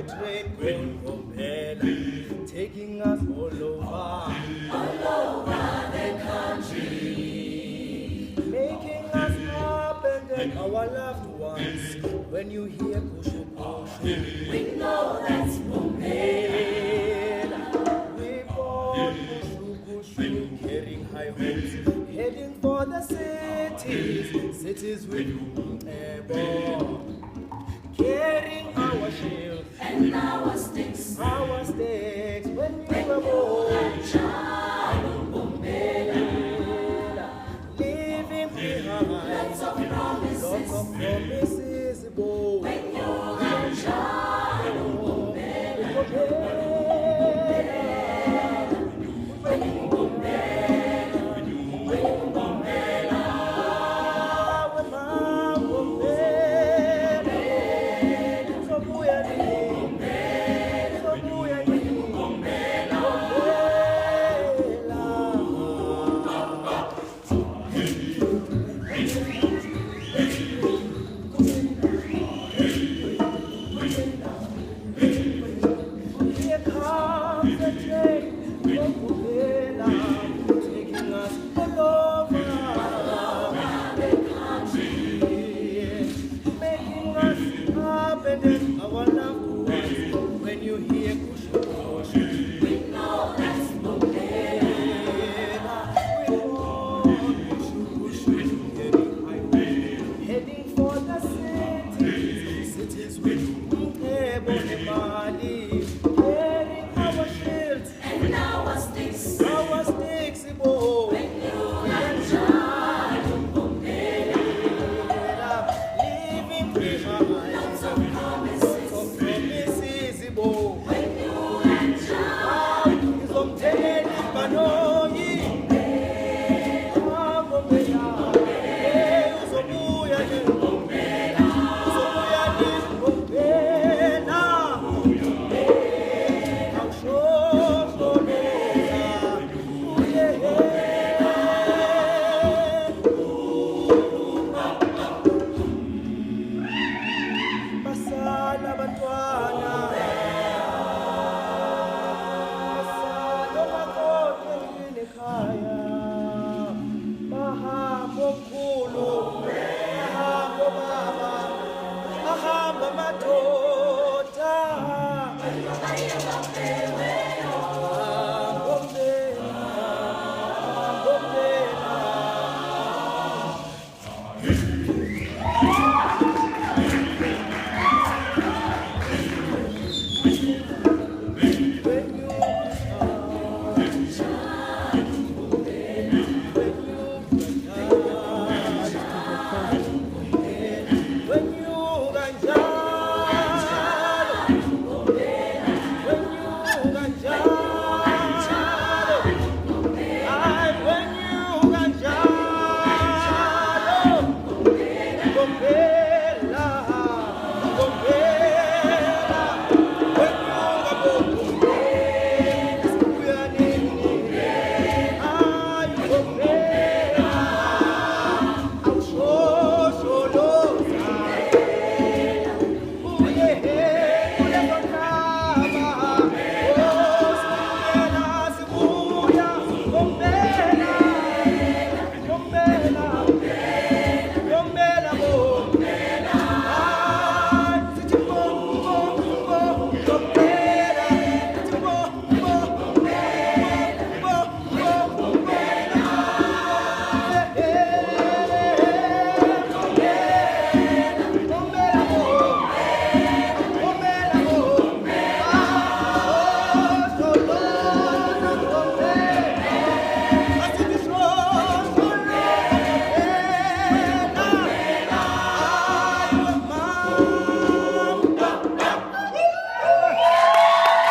train called Propeller, taking us all over the country, making us happy and our loved ones. When you hear Kushu Kushu, we know that's Propeller. We born Kushu Kushu, carrying high hopes, heading for the cities with airborne. Carrying our shields and our sticks when we were born. Leaving behind lots of promises, boy. when you are Here comes the train from Propeller, taking us all over the country, making us happy and our loved ones. When you hear Kushu Kushu, we know that's Propeller, we want Kushu Kushu, heading for the cities with airborne Mali, carrying our shields and our sticks boy. when you are Leaving behind